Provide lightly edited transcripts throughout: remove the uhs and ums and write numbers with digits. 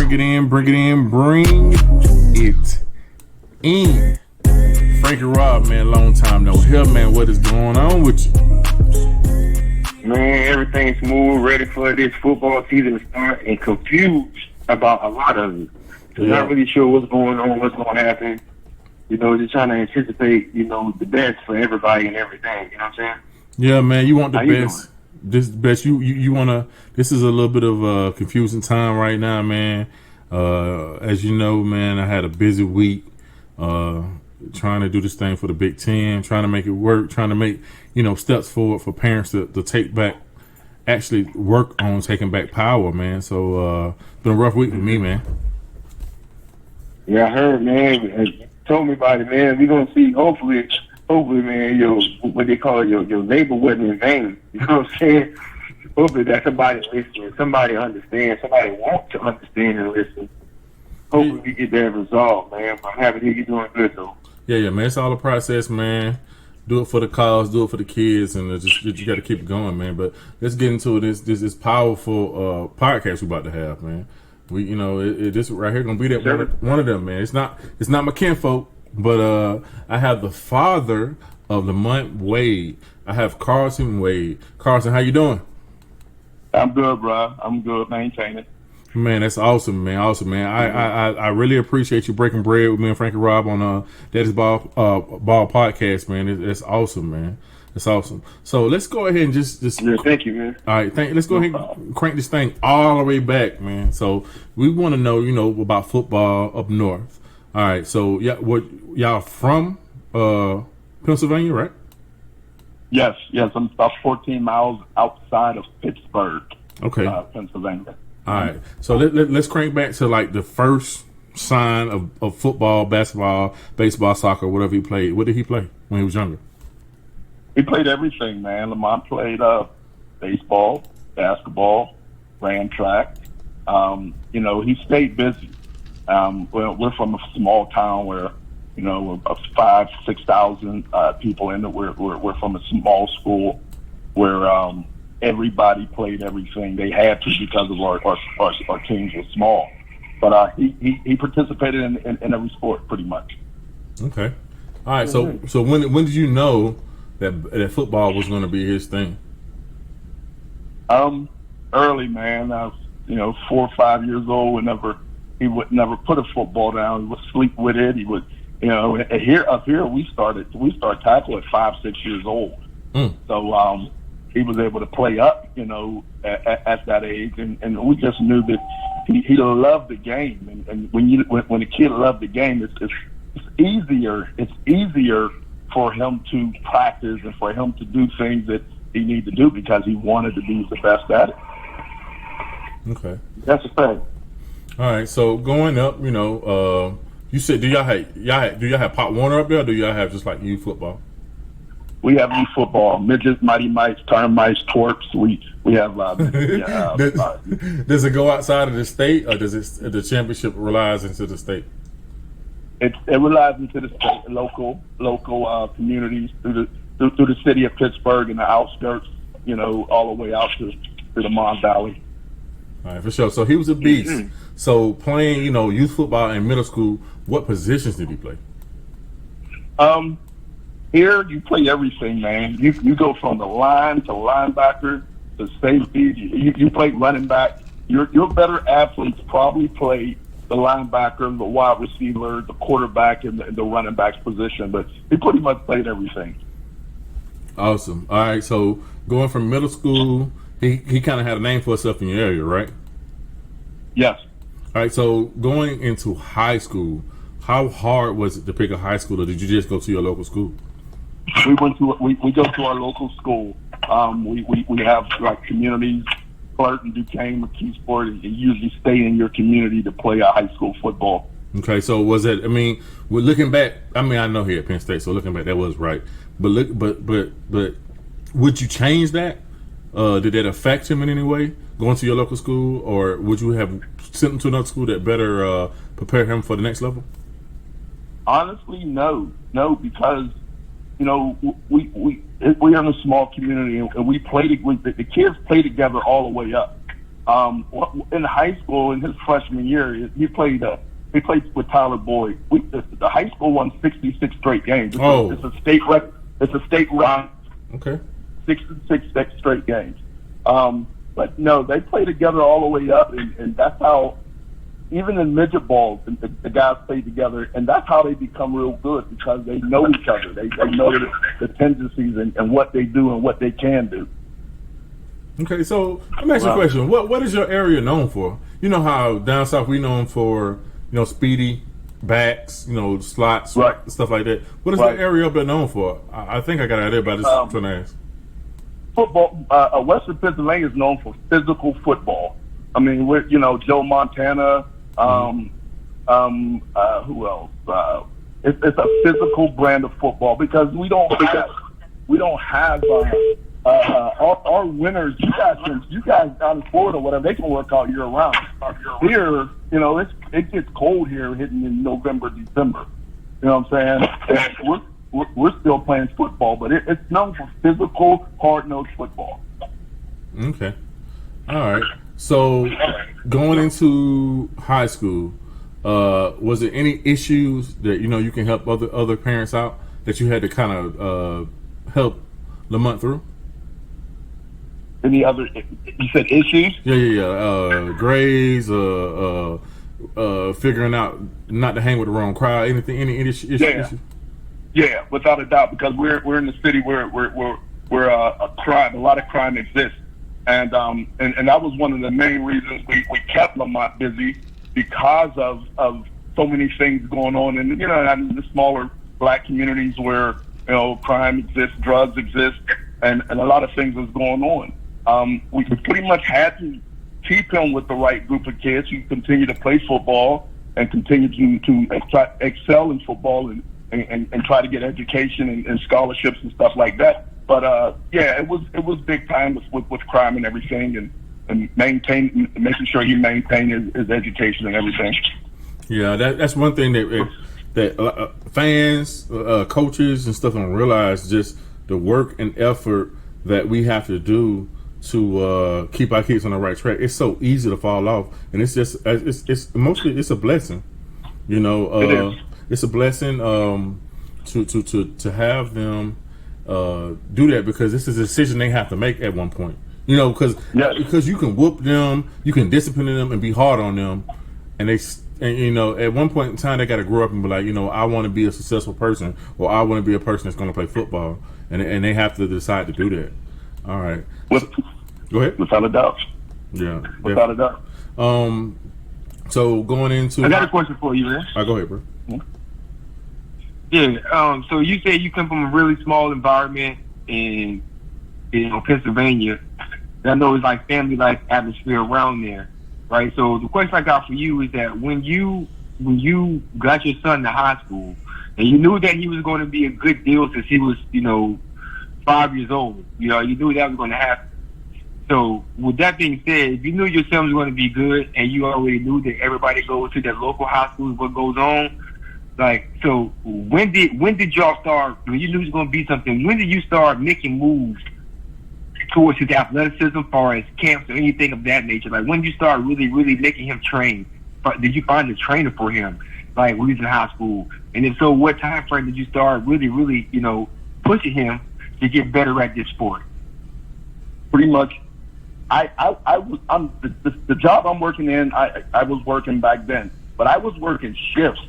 Bring it in, bring it in, bring it in. Frankie Rob, man, long time no hear, man. What is going on with you? Man, everything's smooth, ready for this football season to start, and confused about a lot of it. So not really sure what's going on, what's going to happen. You know, just trying to anticipate, you know, the best for everybody and everything. You know what I'm saying? Yeah, man, you want the How you best. doing? This best. You want to. This is a little bit of a confusing time right now, man. As you know, man, I had a busy week. Trying to do this thing for the Big Ten, trying to make it work, trying to make, you know, steps forward for parents to take back, actually work on taking back power, man. So it's been a rough week for me, man. Yeah, I heard, man. Told me about it, man. We're gonna see. Hopefully, man. What they call it, your labor wasn't in vain. You know what I'm saying? Hopefully that somebody listening, somebody understands, somebody wants to understand and listen. Hopefully we get that resolved, man. I'm happy to hear you doing good, though. Yeah, man. It's all a process, man. Do it for the cause, do it for the kids, and you got to keep it going, man. But let's get into this powerful podcast we're about to have, man. We, you know, this right here gonna be that one of them, man. It's not my kinfolk, but I have the father of Lamont Wade. I have Carlton Wade. Carlton, how you doing? I'm good, bro. I'm good, maintaining. Man, that's awesome, man. Awesome, man. I really appreciate you breaking bread with me and Frankie Rob on Daddy's Ball podcast, man. It's awesome, man. It's awesome. So let's go ahead and just yeah, thank you, man. All right, let's go ahead and crank this thing all the way back, man. So we want to know, you know, about football up north. All right, so y'all from Pennsylvania, right? Yes. I'm about 14 miles outside of Pittsburgh, Pennsylvania. All right, so let's crank back to like the first sign of football, basketball, baseball, soccer, whatever he played. What did he play when he was younger? He played everything, man. Lamont played baseball, basketball, ran track. You know, he stayed busy. We're from a small town where, you know, 5,000-6,000 people in it. We're from a small school where everybody played everything they had to because of our teams were small. But he participated in every sport pretty much. Okay. All right. So when did you know that football was going to be his thing? Early, man. I was, 4 or 5 years old. He would never put a football down. He would sleep with it. He would, up here we started tackle at 5, 6 years old. So he was able to play up, at that age, and we just knew that he loved the game. And when a kid loved the game, it's easier. It's easier for him to practice and for him to do things that he needed to do because he wanted to be the best at it. Okay, that's a fact. All right, so going up, you said do y'all have Pop Warner up there, or do y'all have just like youth football? We have youth football, midgets, mighty mites, termites, twerps. We have. Does it go outside of the state, or does the championship relies into the state? It relies into the state, local communities through the city of Pittsburgh and the outskirts, all the way out to the Mon Valley. All right, for sure. So he was a beast. Mm-hmm. So playing, youth football in middle school, what positions did he play? Here you play everything, man. You go from the line to linebacker to safety. You play running back. Your better athletes probably play the linebacker, the wide receiver, the quarterback, and the running back's position. But he pretty much played everything. Awesome. All right, so going from middle school, he kind of had a name for himself in your area, right? Yes. All right, so going into high school, how hard was it to pick a high school, or did you just go to your local school? We go to our local school. We have like communities, Carlton, Duquesne, McKeesport, and you usually stay in your community to play high school football. Okay, so was it? I mean, we're looking back. I mean, I know here at Penn State, so looking back, that was right. But would you change that? Did that affect him in any way, going to your local school, or would you have sent him to another school that better prepare him for the next level? Honestly, no, because we're in a small community and we play. The kids play together all the way up. In high school, in his freshman year, he played with Tyler Boyd. The high school won 66 straight games. It's a state record. It's a state record. Okay. 66 straight games. But no, they play together all the way up, and that's how, even in midget ball, the guys play together, and that's how they become real good, because they know each other. They know the tendencies and what they do and what they can do. Okay, so let me ask you a question. What is your area known for? You know how down south we known for, speedy backs, slots, right, stuff like that. What is the area up there known for? I think I got an idea, but I just trying to ask. Football. Western Pennsylvania is known for physical football. I mean, Joe Montana. Who else? It's a physical brand of football, because we don't have our winners. You guys down in Florida, whatever, they can work out year round. Here, it gets cold here, hitting in November, December. You know what I'm saying? And we're still playing football, but it's known for physical, hard-nosed football. Okay. All right. So going into high school, was there any issues that you can help other parents out that you had to kind of help Lamont through? Any other? You said issues? Yeah. Grades, figuring out not to hang with the wrong crowd. Anything? Any issues? Yeah, without a doubt, because we're in the city where a crime, a lot of crime exists. And that was one of the main reasons we kept Lamont busy, because of so many things going on in the smaller black communities where crime exists, drugs exist, and a lot of things is going on. We pretty much had to keep him with the right group of kids who continue to play football and continue to excel in football and try to get education and scholarships and stuff like that. But it was big time with crime and everything, and making sure he maintained his education and everything. Yeah, that's one thing that fans, coaches, and stuff don't realize, just the work and effort that we have to do to keep our kids on the right track. It's so easy to fall off, and it's just it's mostly it's a blessing. It is. It's a blessing to have them do that, because this is a decision they have to make at one point. Because you can whoop them, you can discipline them and be hard on them, and at one point in time they got to grow up and be like, I want to be a successful person, or I want to be a person that's going to play football, and they have to decide to do that. All right. Go ahead. Without a doubt. Yeah. Without a doubt. So going into, I got a question for you, man. All right, go ahead, bro. Yeah. So you say you come from a really small environment in Pennsylvania. I know it's like family-like atmosphere around there, right? So the question I got for you is that when you got your son to high school, and you knew that he was going to be a good deal since he was 5 years old, you knew that was going to happen. So with that being said, if you knew your son was going to be good, and you already knew that everybody goes to that local high school, what goes on, so when did y'all start, when you knew it was going to be something, when did you start making moves towards his athleticism, as far as camps or anything of that nature? Like, when did you start really, really making him train? Did you find a trainer for him, when he was in high school? And if so, what time frame did you start really, really, pushing him to get better at this sport? Pretty much, the job I'm working in, I was working back then, but I was working shifts,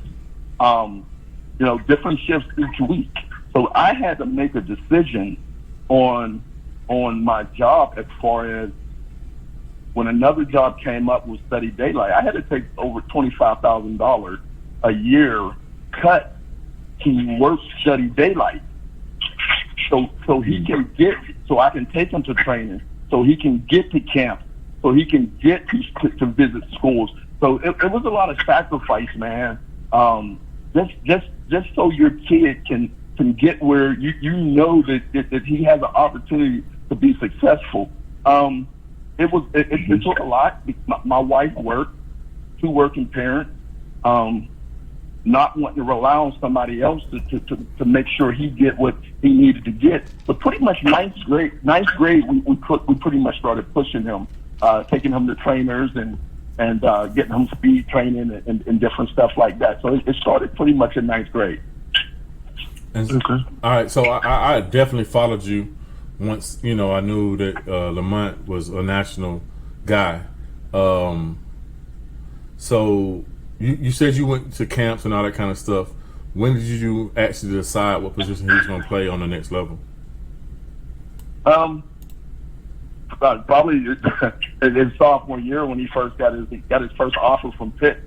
different shifts each week. So I had to make a decision on my job, as far as when another job came up with Steady Daylight. I had to take over $25,000 a year cut to work Steady Daylight, so I can take him to training, so he can get to camp, so he can get to visit schools. So it was a lot of sacrifice, man. Just so your kid can get where that he has an opportunity to be successful. It took a lot. My wife worked, 2 working parents, not wanting to rely on somebody else to make sure he get what he needed to get. But pretty much ninth grade, we pretty much started pushing him taking him to trainers and getting him speed training and different stuff like that. So it started pretty much in ninth grade. Okay. All right, so I definitely followed you once, I knew that Lamont was a national guy. So you said you went to camps and all that kind of stuff. When did you actually decide what position he was going to play on the next level? Probably in sophomore year when he first got his first offer from Pitt.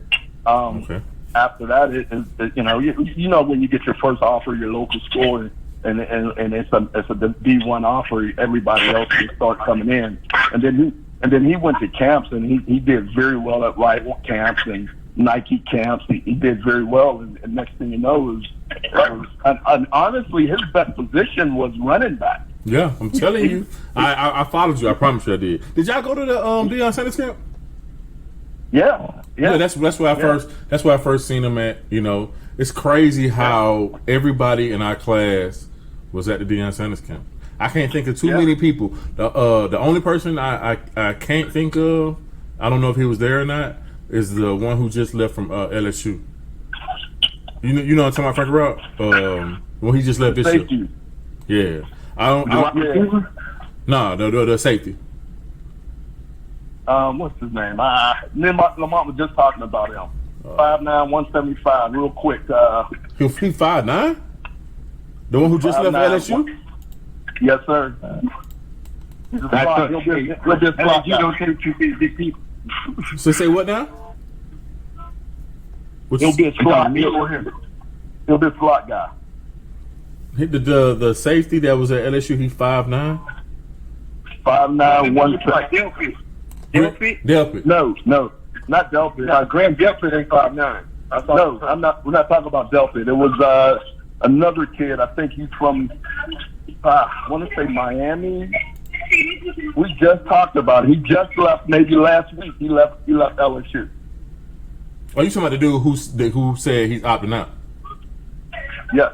Okay. After that, when you get your first offer, your local school, and it's a D1 offer, everybody else can start coming in, and then he went to camps and he did very well at rival camps and Nike camps. He did very well, and next thing you know and honestly, his best position was running back. Yeah, I'm telling you, I followed you. I promise you, I did. Did y'all go to the Deion Sanders camp? Yeah. That's where I first seen him at. It's crazy how everybody in our class was at the Deion Sanders camp. I can't think of too many people. The only person I can't think of, I don't know if he was there or not, is the one who just left from LSU. You know what I'm talking about, Frank Rock? When he just left this year. Yeah. The safety. What's his name? Lamont was just talking about him. 5'9", 175. Real quick. He 5'9"? The one who just left LSU? Yes, sir. He'll be a slot guy. Don't take too big people. So say what now? He'll be a slot. He'll be a slot guy. The safety that was at LSU, he 5'9"? 5'9", 175. Delpit. No, not Delpit. Graham Delpit ain't 5'9". No, I'm not. We're not talking about Delpit. It was another kid. I think he's from. I want to say Miami. We just talked about it. He just left. Maybe last week. He left LSU. Oh, you talking about the dude who said he's opting out? Yeah.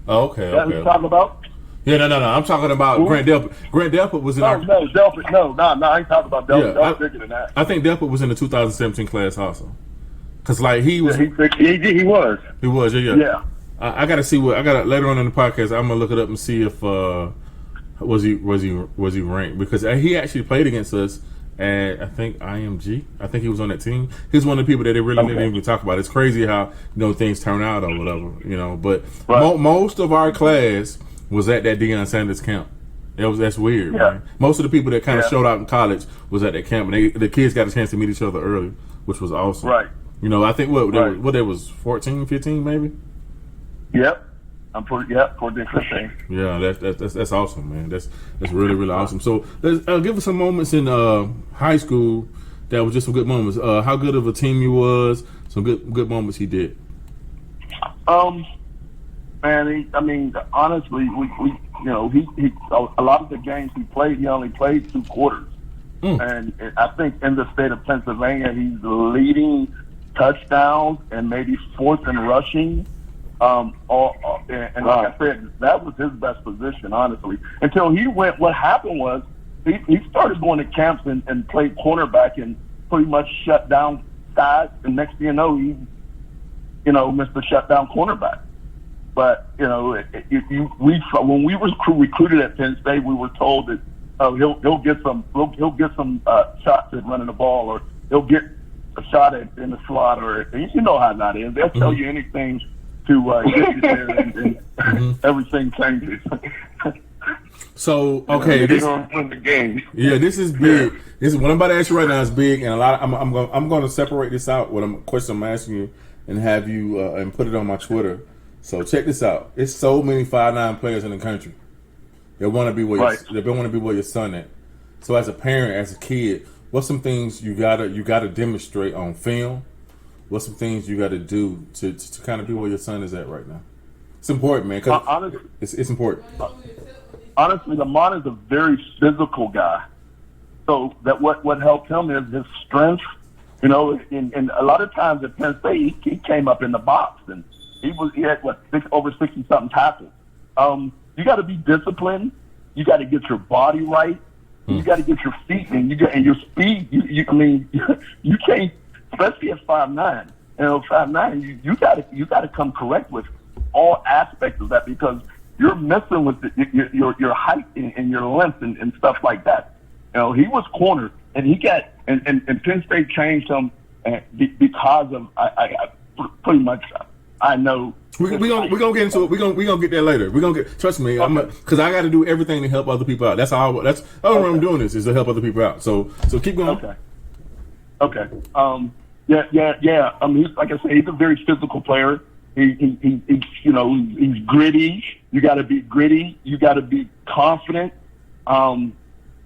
Oh, okay. That's what you're talking about? Yeah, no. I'm talking about Grant Delpit. Grant Delpit was in our... No, Delpit. No, I ain't talking about Delpit. Yeah, That's bigger than that. I think Delpit was in the 2017 class also. Because, he was... He was. He was, yeah. Yeah. I got to see later on in the podcast, I'm going to look it up and see if... was he ranked? Because he actually played against us at, I think, IMG. I think he was on that team. He's one of the people that they really didn't even talk about. It's crazy how, things turn out or whatever, But most of our class was at that Deion Sanders camp. That's weird, man. Most of the people that kind of showed out in college was at that camp, and the kids got a chance to meet each other early, which was awesome. Right. I think they was 14, 15 maybe? Yep. 14, 15. Yeah, that's awesome, man. That's really, really awesome. So let's give us some moments in high school that was just some good moments. How good of a team you was, some good moments he did. Man, honestly, we he a lot of the games he played, he only played 2 quarters. And I think in the state of Pennsylvania, he's leading touchdowns and maybe 4th in rushing. And like I said, that was his best position, honestly. Until he went, what happened was he started going to camps and played cornerback and pretty much shut down sides. And next thing you know, he, Mr. Shutdown cornerback. But when we were recruited at Penn State, we were told that he'll get some shots at running the ball, or he'll get a shot in the slot, or you know how that is. They'll tell you anything to get you there, and everything changes. So okay, this win the game. Yeah, this is big. This is what I'm about to ask you right now is big, and I'm going to separate this out. What question I'm asking you, and have you and put it on my Twitter. So check this out. It's so many 5'9" players in the country. They want to be where your son at. So as a parent, as a kid, what's some things you gotta demonstrate on film? What's some things you got to do to kind of be where your son is at right now? It's important, man. Cause it's important. Honestly, Lamont is a very physical guy. So that what helped him is his strength. And a lot of times at Penn State, he came up in the box and he had over 60-something tackles. You got to be disciplined. You got to get your body right. You got to get your feet in. And your speed. You can't, especially at 5'9". 5'9", you got to come correct with all aspects of that, because you're messing with your height and your length and stuff like that. He was cornered, and he got and Penn State changed him because of I pretty much I know. We're gonna get into it. We're gonna get there later. We're gonna get. Trust me, because I got to do everything to help other people out. That's all. That's all I'm doing this is to help other people out. So keep going. Okay. Yeah. He's, like I said, he's a very physical player. He's gritty. You got to be gritty. You got to be confident, and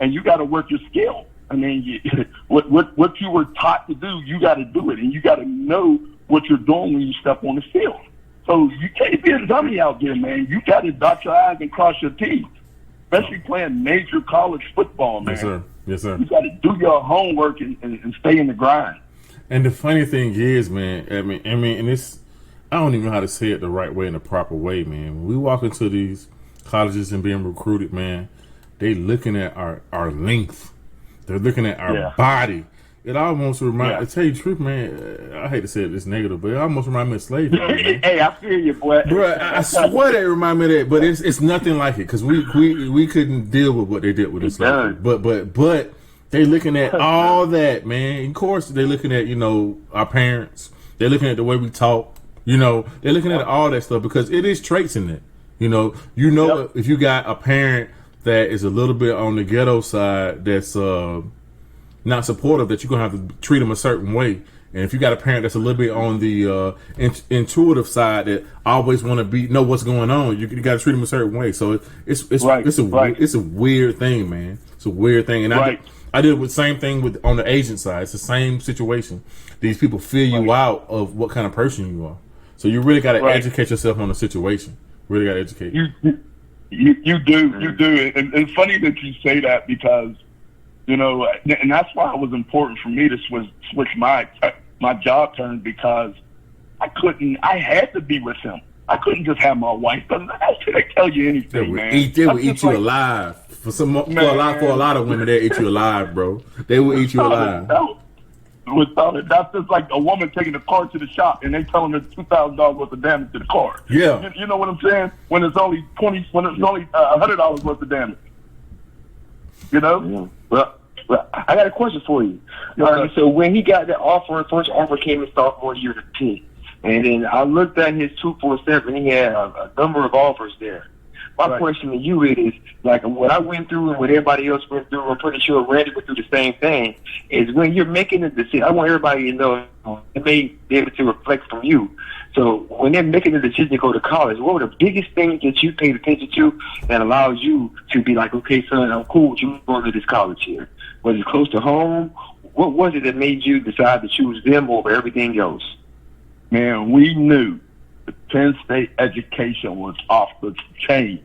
you got to work your skill. I mean, what you were taught to do, you got to do it, and you got to know what you're doing when you step on the field. So you can't be a dummy out there, man. You got to dot your I's and cross your T's, especially playing major college football, man. Yes, sir. You got to do your homework and stay in the grind. And the funny thing is, man, I mean, and it's, I don't even know how to say it the right way and the proper way, man. When we walk into these colleges and being recruited, man, they looking at our length. They're looking at our body. It almost reminds, to tell you the truth, man, I hate to say it, it's negative, but it almost reminds me of slavery, man. Hey, I feel you, boy. Bro, I swear they remind me of that, but it's nothing like it, because we couldn't deal with what they did with us. But they looking at all that, man. Of course, they're looking at, our parents. They're looking at the way we talk. They're looking at all that stuff, because it is traits in it. If you got a parent that is a little bit on the ghetto side, that's not supportive, that you're going to have to treat them a certain way. And if you got a parent that's a little bit on the intuitive side, that always want to know what's going on, you got to treat them a certain way. So it's a weird thing, man. It's a weird thing. And I did the same thing on the agent side. It's the same situation. These people feel you out of what kind of person you are. So you really got to educate yourself on the situation. Really got to educate. You do. And it's funny that you say that, because and that's why it was important for me to switch my job turn, because I had to be with him. I couldn't just have my wife, because how should I tell you anything, man? They would eat you alive. For a lot of women, they eat you alive, bro. They will eat you alive. Without it, that's just like a woman taking a car to the shop and they telling her $2,000 worth of damage to the car. Yeah, you know what I'm saying? When it's only $100 worth of damage. Yeah. Well, I got a question for you. So when he got the first offer came in sophomore year to Penn, and then I looked at his 247. He had a number of offers there. My question to you is, like what I went through and what everybody else went through, I'm pretty sure Randy went through the same thing, is when you're making a decision, I want everybody to know, it may be able to reflect from you. So when they're making a decision to go to college, what were the biggest things that you paid attention to that allows you to be like, okay, son, I'm cool with you going to this college here? Was it close to home? What was it that made you decide to choose them over everything else? Man, we knew the Penn State education was off the chain,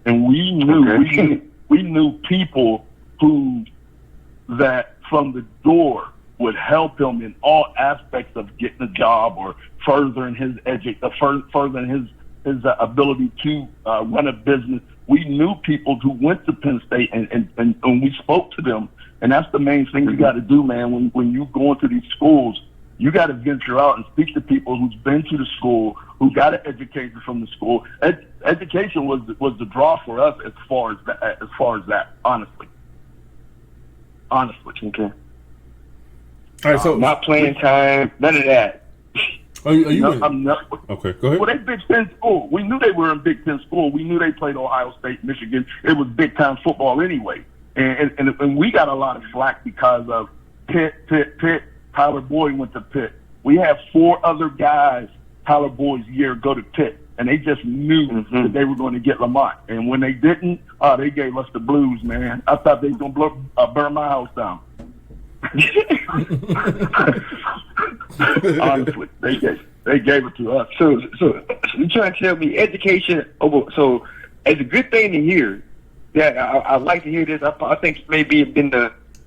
and we knew people who that from the door would help him in all aspects of getting a job or furthering his furthering his ability to run a business. We knew people who went to Penn State, and we spoke to them, and that's the main thing you got to do, man. When you go into these schools, you got to venture out and speak to people who's been to the school, who got an education from the school. Education was the draw for us as far as that, honestly. Okay. All right, so not playing time, none of that. Okay, go ahead. Well, they Big Ten school. We knew they were in Big Ten school. We knew they played Ohio State, Michigan. It was big time football anyway. And we got a lot of flack because of Pitt. Tyler Boyd went to Pitt. We have 4 other guys Tyler Boyd's year go to Pitt, and they just knew that they were going to get Lamont. And when they didn't, they gave us the blues, man. I thought they were going to burn my house down. Honestly, they gave it to us. So you trying to tell me education over? So it's a good thing to hear. Yeah, I'd like to hear this. I think maybe been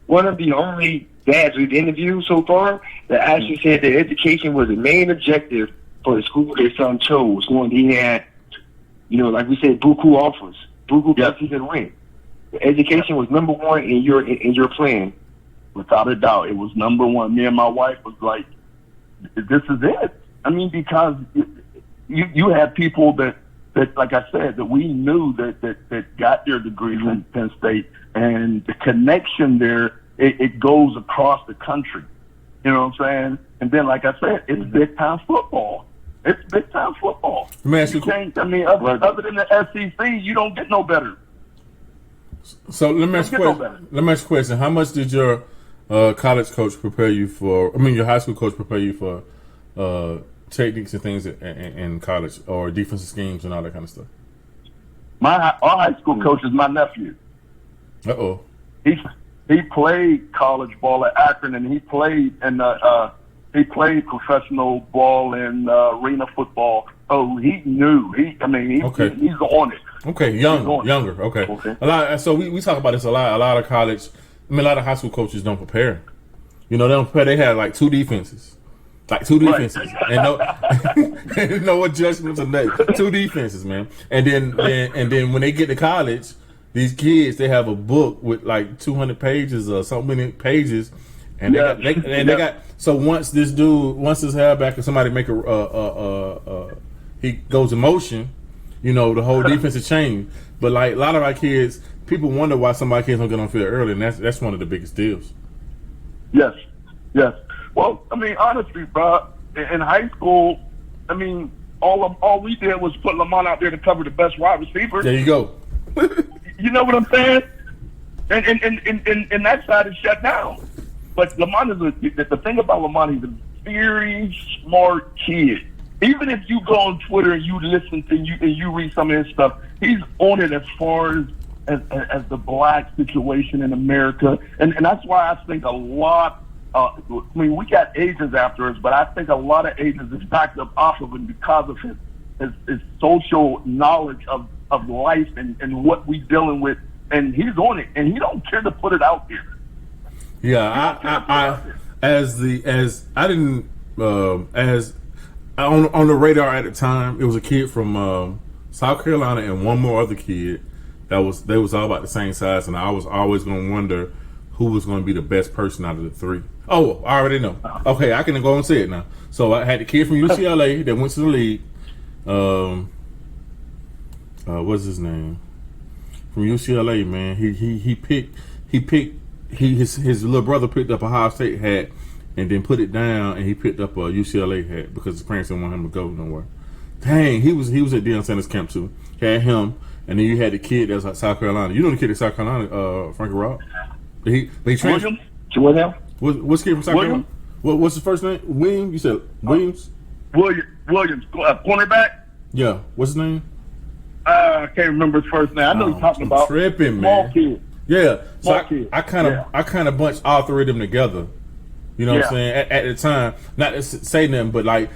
one of the only dads we've interviewed so far that actually said that education was the main objective for the school their son chose. When he had, like we said, buku offers, buku places to win. education was number one in your plan. Without a doubt, it was number one. Me and my wife was like, this is it. I mean, because you had people that, like I said, that we knew that got their degrees in Penn State, and the connection there, it goes across the country. You know what I'm saying? And then, like I said, it's big time football. It's big time football. Man, I mean, other than the SEC, you don't get no better. So let me ask you a question. How much did your college coach prepare you for? I mean, your high school coach prepare you for techniques and things in college, or defensive schemes and all that kind of stuff? Our high school coach is my nephew. Uh-oh. He played college ball at Akron, and he played professional ball and arena football. Oh, he knew. He's on it. Okay, younger. Okay. So we talk about this a lot. A lot of a lot of high school coaches don't prepare. You know, they don't prepare. They have like two defenses, and no adjustments or nothing. Two defenses, man. And then when they get to college, these kids, they have a book with like 200 pages or so many pages, and they got. So once this halfback or somebody make he goes in motion, you know, the whole defense has changed. But like a lot of our kids, people wonder why some of our kids don't get on field early, and that's one of the biggest deals. Yes. Well, I mean, honestly, bro, in high school, I mean, all we did was put Lamont out there to cover the best wide receiver. There you go. You know what I'm saying? And that side is shut down. But Lamont the thing about Lamont, he's a very smart kid. Even if you go on Twitter and you listen to you read some of his stuff, he's on it as far as the black situation in America. And that's why I think a lot. I mean, we got agents after us, but I think a lot of agents is backed up off of him because of his social knowledge of life and what we dealing with, and he's on it, and he don't care to put it out there. Yeah, on the radar at the time, it was a kid from South Carolina and one more other kid they was all about the same size, and I was always going to wonder who was going to be the best person out of the three. Oh, I already know. Okay, I can go and say it now. So I had the kid from UCLA that went to the league. What's his name? From UCLA, man. His little brother picked up a Ohio State hat and then put it down, and he picked up a UCLA hat because his parents didn't want him to go nowhere. Dang, he was at Deion Sanders' camp too. Had him, and then you had the kid that was at South Carolina. You know the kid at South Carolina, Frankie Robb. He transferred. What's kid from South Carolina? What's his first name? Williams. You said Williams. Williams, cornerback. Yeah. What's his name? I can't remember his first name. I know he's talking about. Tripping, small man. Kid. Yeah. So kid. I kind of bunched all three of them together. You know what I'm saying? At the time, not to say them, but like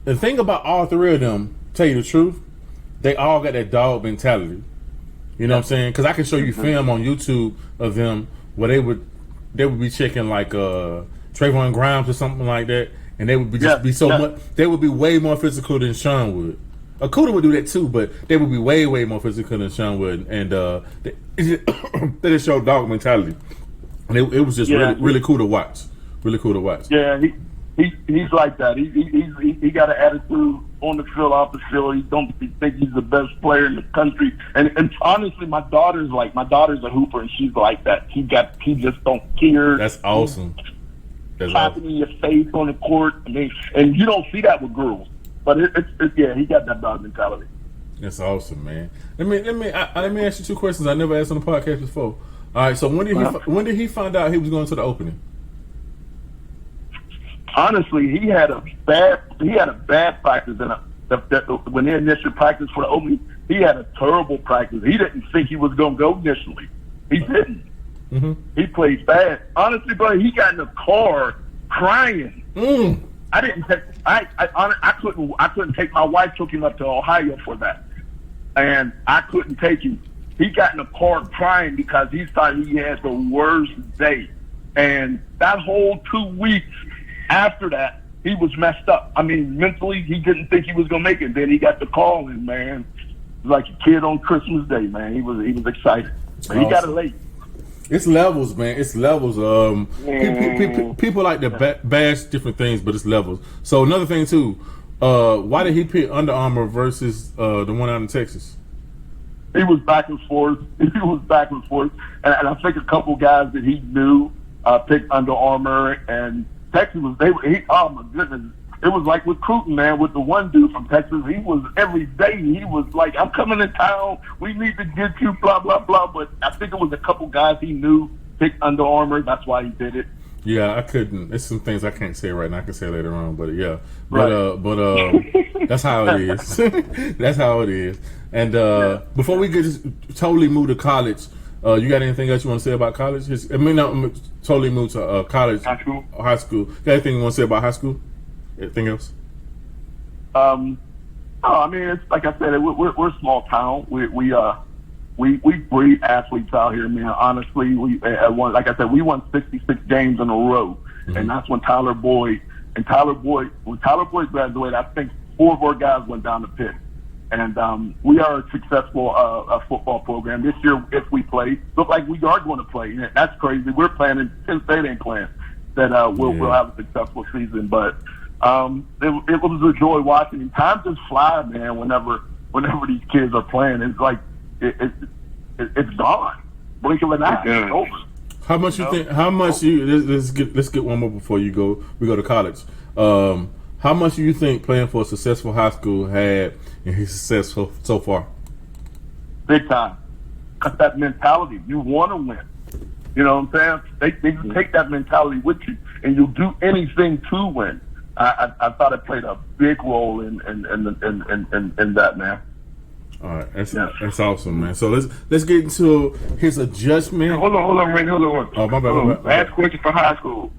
the thing about all three of them, tell you the truth, they all got that dog mentality. You know what I'm saying? Because I can show you film on YouTube of them where they would be checking like Trayvon Grimes or something like that, and they would be much. They would be way more physical than Sean would. Akuda would do that too, but they would be way more physical than Sean would, and they just showed dog mentality, and it was just really cool to watch. Really cool to watch. Yeah, he's like that. He got an attitude on the field, off the field. He don't think he's the best player in the country. And honestly, my daughter's a hooper, and she's like that. He just don't care. That's awesome. Clapping in your face on the court. I mean, and you don't see that with girls. But he got that dog mentality. That's awesome, man. Let me ask you two questions I never asked on the podcast before. All right, so when did he find out he was going to the opening? Honestly, he had a bad practice, and when they initially practiced for the opening, he had a terrible practice. He didn't think he was going to go initially. He didn't. Mm-hmm. He played bad. Honestly, bro, he got in the car crying. I didn't take. I couldn't take my wife. Took him up to Ohio for that, and I couldn't take him. He got in the car crying because he thought he had the worst day, and that whole 2 weeks after that, he was messed up. I mean, mentally, he didn't think he was gonna make it. Then he got the call, and man, it was like a kid on Christmas Day. Man, he was excited. But he got it late. It's levels, man. It's levels. People like to bash different things, but it's levels. So another thing too. Why did he pick Under Armour versus the one out in Texas? He was back and forth. And I think a couple guys that he knew picked Under Armour, and Texas was. Oh my goodness. It was like recruiting, man, with the one dude from Texas. He was every day. He was like, I'm coming to town. We need to get you, blah, blah, blah. But I think it was a couple guys he knew picked Under Armour. That's why he did it. Yeah, I couldn't. There's some things I can't say right now. I can say later on, but yeah. But that's how it is. That's how it is. And before we get totally move to college, you got anything else you want to say about college? Not totally move to college. High school. Got anything you want to say about high school? Anything else? No, I mean, it's like I said, we're a small town. We breed athletes out here, man. Honestly, like I said, we won 66 games in a row, and that's when Tyler Boyd graduated. I think 4 of our guys went down to Penn, and we are a successful football program this year. If we play, look like we are going to play. That's crazy. We're playing, and Penn State ain't playing. That we'll have a successful season, but. It was a joy watching. And time just flies, man. Whenever these kids are playing, it's like it's gone. Blink of an eye, it's over. How much you think? How much you? Let's get one more before we go to college. How much do you think playing for a successful high school had in his success so far? Big time. Cause that mentality, you want to win. You know what I'm saying? They take that mentality with you, and you'll do anything to win. I thought it played a big role in that, man. All right, that's awesome, man. So let's get into his adjustment. Hold on, Randy. Hold on. Oh, my bad. Last question for high school.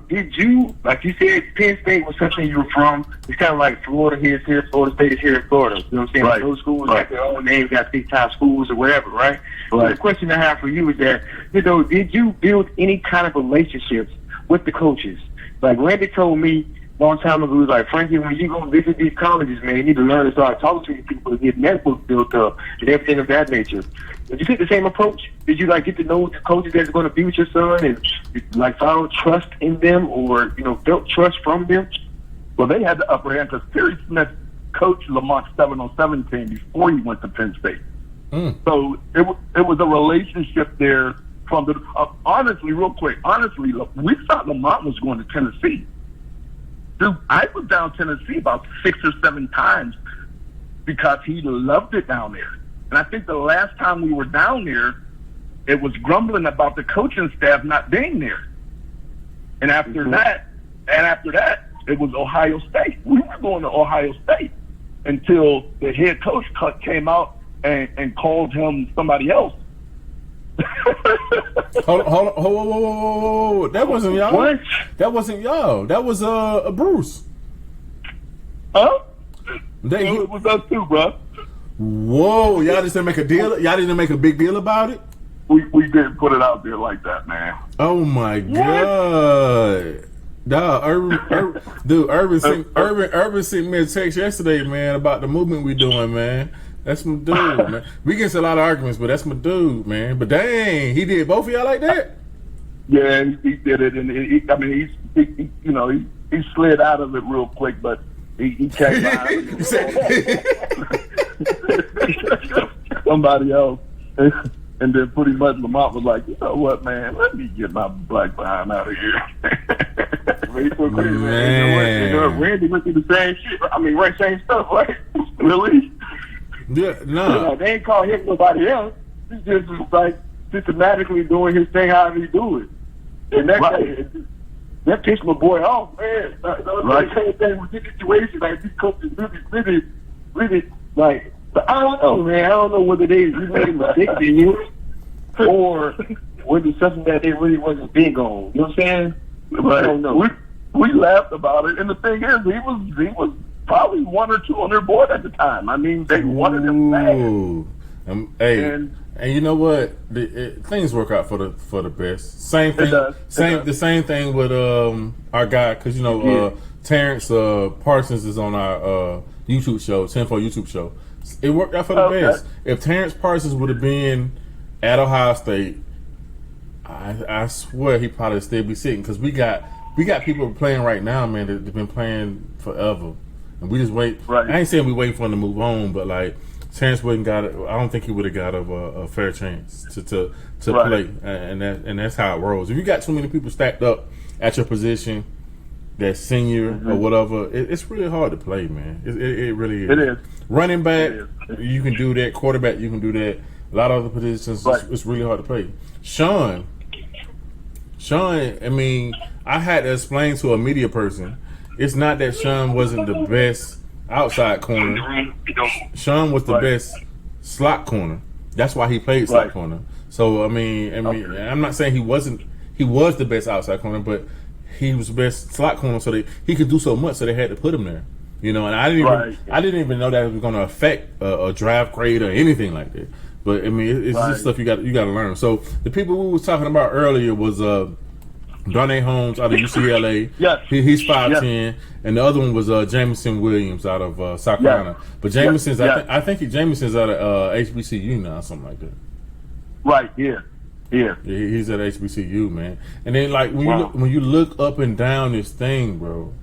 Did you, like you said, Penn State was something you were from? It's kind of like Florida here, Florida State is here in Florida. You know what I'm saying? Right. Those schools got their own names, got big time schools or whatever, right? So the question I have for you is that, did you build any kind of relationships with the coaches? Like Randy told me a long time ago, he was like, Frankie, when you go visit these colleges, man, you need to learn to start talking to these people and get networks built up and everything of that nature. Did you take the same approach? Did you get to know the coaches that's going to be with your son and found trust in them or built trust from them? Well, they had the upper hand because Terry Smith coached Lamont 707 team before he went to Penn State. So it was a relationship there from the honestly, real quick. Honestly, we thought Lamont was going to Tennessee. Dude, I was down Tennessee about 6 or 7 times because he loved it down there. And I think the last time we were down there, it was grumbling about the coaching staff not being there. And after that, it was Ohio State. We were going to Ohio State until the head coach came out and called him somebody else. Hold on. That wasn't y'all. What? That wasn't y'all. That was Bruce. Huh? It was us too, bro. Whoa, y'all just didn't make a deal. Y'all didn't make a big deal about it. We didn't put it out there like that, man. Oh my god. Dog, Urban sent me a text yesterday, man, about the movement we doing, man. That's my dude, man. We get a lot of arguments, but that's my dude, man. But dang, he did both of y'all like that? Yeah, he did it, and he slid out of it real quick, but he came out. Somebody else, and then pretty much Lamont was like, you know what, man? Let me get my black behind out of here. Man. Randy went through the same shit. I mean, same stuff, right? Really? Yeah, no. They ain't call him nobody else. He's just like systematically doing his thing how he do it. And that pissed my boy off, man. Right. Same thing with this situation. Like these coaches really like. But I don't know, man. I don't know whether they made a mistake in you or whether it's something that they really wasn't big on. You know what I'm saying? Right. I don't know. We laughed about it, and the thing is, he was probably 1 or 2 on their board at the time. I mean, they wanted him bad. And you know what? Things work out for the best. Same thing. The same thing with our guy, because Terrence Parsons is on our YouTube show, 10-4 YouTube show. It worked out for the best. If Terrence Parsons would have been at Ohio State, I swear he probably still be sitting because we got people playing right now, man. They've been playing forever, and we just wait. Right. I ain't saying we waiting for him to move on, but like Chance wouldn't got it. I don't think he would have got a fair chance to play, and that's how it rolls. If you got too many people stacked up at your position, that senior or whatever, it's really hard to play, man. It really is. It is. Running back, you can do that. Quarterback, you can do that. A lot of other positions, it's really hard to play. Sean, I mean, I had to explain to a media person, it's not that Sean wasn't the best outside corner. Sean was the best slot corner. That's why he played slot corner. So I mean, I'm not saying he was the best outside corner, but he was the best slot corner. So he could do so much, so they had to put him there. You know, and I didn't even know that it was going to affect a draft grade or anything like that. But I mean, it's just stuff you got to learn. So the people we was talking about earlier was Darnay Holmes out of UCLA. Yes. He's 5'10", and the other one was Jamison Williams out of South Carolina. But Jamison's, I think Jamison's out of HBCU now, something like that. Right. Yeah. He's at HBCU, man. And then like when you look up and down this thing, bro,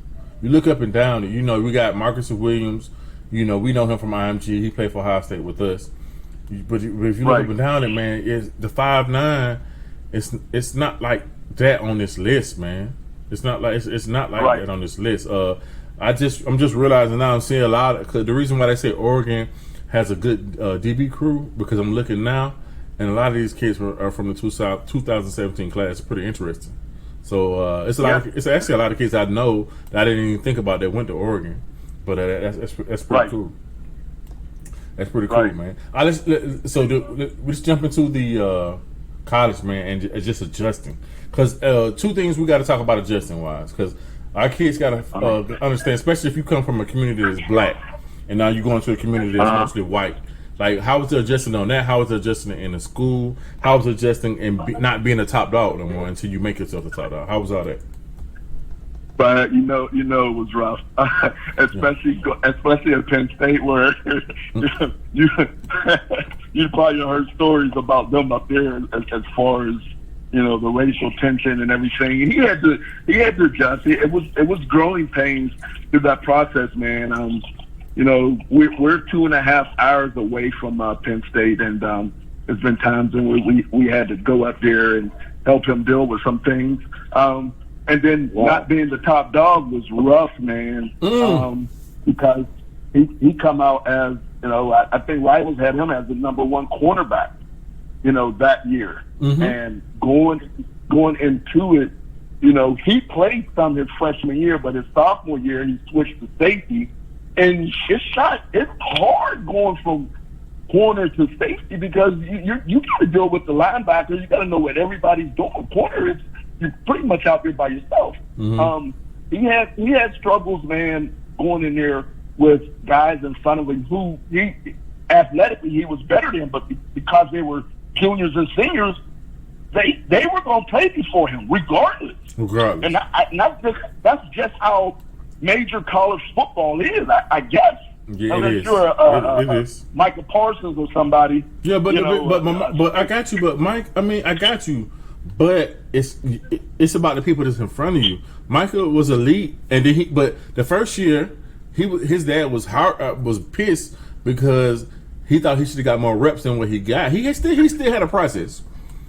you look up and down it. You know, we got Marcus Williams. You know, we know him from IMG. He played for Ohio State with us. But if you look up and down it, man, it's the 5'9". It's not like that on this list, man. It's not like that on this list. I'm just realizing now I'm seeing a lot of, cause the reason why they say Oregon has a good DB crew, because I'm looking now, and a lot of these kids are from the 2017 class. It's pretty interesting. So it's actually a lot of kids I know that I didn't even think about that went to Oregon, but that's pretty cool. That's pretty cool, man. Let's jump into the college, man, and just adjusting. Because two things we got to talk about adjusting wise. Because our kids got to understand, especially if you come from a community that's black, and now you go into a community that's mostly white. Like, how was it adjusting on that? How was it adjusting in the school? How was it adjusting and not being a top dog no more until you make yourself a top dog? How was all that? But you know, it was rough, especially at Penn State, where you probably heard stories about them up there as far as, you know, the racial tension and everything. He had to adjust. It was growing pains through that process, man. You know, we're 2.5 hours away from Penn State, and there's been times when we had to go up there and help him deal with some things. And then not being the top dog was rough, man, because he come out as, you know, I think Rivals had him as the number one cornerback, you know, that year. And going into it, you know, he played some his freshman year, but his sophomore year he switched to safety, and it's hard going from corner to safety because you got to deal with the linebackers. You got to know what everybody's doing. Corner is, you're pretty much out there by yourself. He had struggles, man, going in there with guys in front of him who athletically he was better than, but because they were juniors and seniors, they were going to play before him regardless. And that's just how major college football is, I guess. Yeah, unless you're it is. Michael Parsons or somebody. Yeah, but I got you. But Mike, I mean, I got you. But it's about the people that's in front of you. Michael was elite, and then but the first year, his dad was pissed because he thought he should have got more reps than what he got. He still had a process.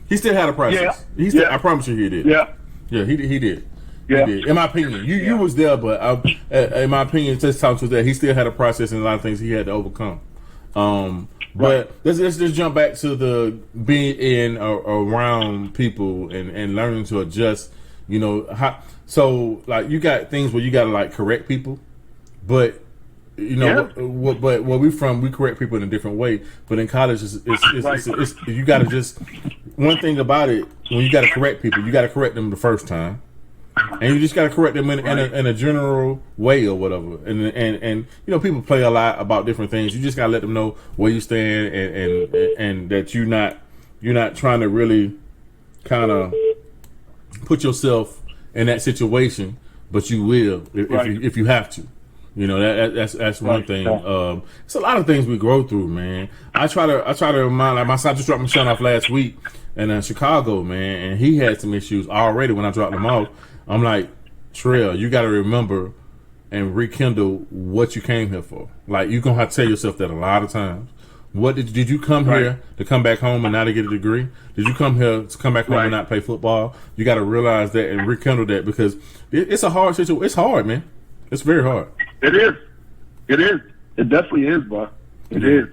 He still had a process. Yeah. I promise you, he did. Yeah, he did. Yeah. He did. In my opinion, you was there, but in my opinion, just talking to that, he still had a process and a lot of things he had to overcome. But let's just jump back to the being in around people and learning to adjust. You know, so like you got things where you got to like correct people, but you know, but where we correct people in a different way. But in college, it's you got to just one thing about it when you got to correct people, you got to correct them the first time. And you just got to correct them in a general way or whatever. And you know, people play a lot about different things. You just got to let them know where you stand and that you're not trying to really kind of put yourself in that situation, but you will if you have to. You know, that's one thing. It's a lot of things we grow through, man. I try to remind, like, my son just dropped my son off last week in Chicago, man, and he had some issues already when I dropped him off. I'm like, Trell, you got to remember and rekindle what you came here for. Like, you're going to have to tell yourself that a lot of times. What did you come here to come back home and not to get a degree? Did you come here to come back home and not play football? You got to realize that and rekindle that, because it's a hard situation. It's hard, man. It's very hard. It is. It is. It definitely is, bro. It is.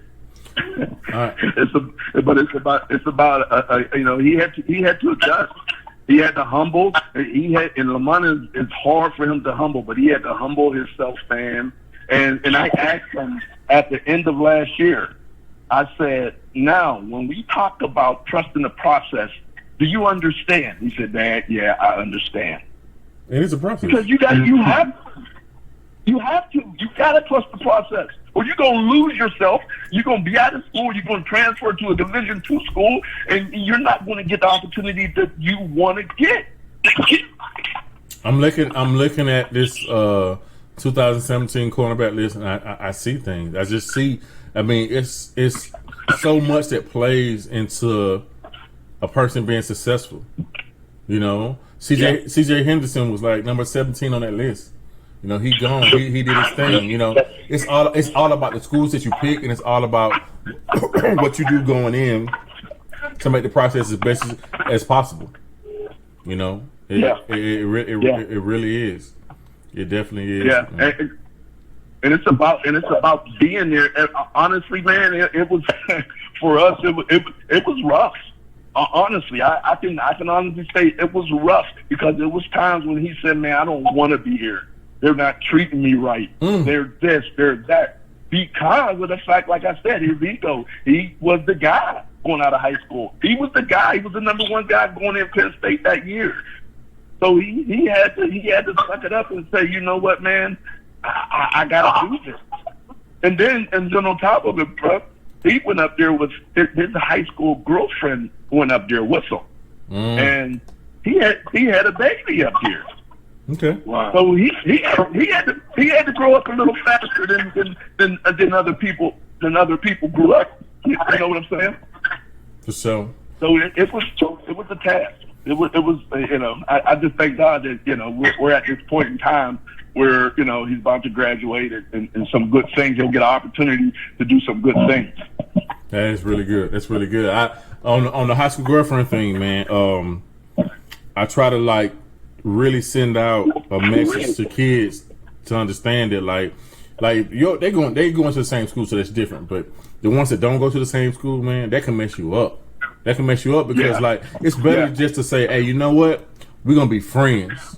Right. It's about you know, he had to adjust. He had to humble. And Lamont is hard for him to humble, but he had to humble himself, man. And I asked him at the end of last year, I said, now, when we talk about trusting the process, do you understand? He said, Dad, yeah, I understand. And it's a process. Because you got to trust the process, or you're going to lose yourself. You're going to be out of school. You're going to transfer to a Division II school, and you're not going to get the opportunity that you want to get. I'm looking at this 2017 cornerback list, and I see things. I just see. I mean, it's so much that plays into a person being successful. You know, CJ Henderson was like number 17 on that list. You know, he gone. He did his thing. You know, it's all about the schools that you pick, and it's all about what you do going in to make the process as best as possible. You know, it really is. It definitely is. Yeah, and it's about being there. Honestly, man, it was for us. It was rough. Honestly, I can honestly say it was rough, because there was times when he said, "Man, I don't want to be here. They're not treating me right. They're this, they're that." Because of the fact, like I said, his ego. He was the guy going out of high school. He was the guy. He was the number one guy going in Penn State that year. So he had to suck it up and say, you know what, man, I gotta do this. And then on top of it, bro, he went up there with his high school girlfriend went up there with him, and he had a baby up here. Okay. Wow. So he had to grow up a little faster than other people grew up. You know what I'm saying? For sure. So it was a task. It was you know, I just thank God that, you know, we're at this point in time where, you know, he's about to graduate and some good things. He'll get an opportunity to do some good things. That is really good. That's really good. On the high school girlfriend thing, man. I try to really send out a message to kids to understand that they going to the same school, so that's different. But the ones that don't go to the same school, man, that can mess you up. That can mess you up because it's better just to say, hey, you know what? We're gonna be friends.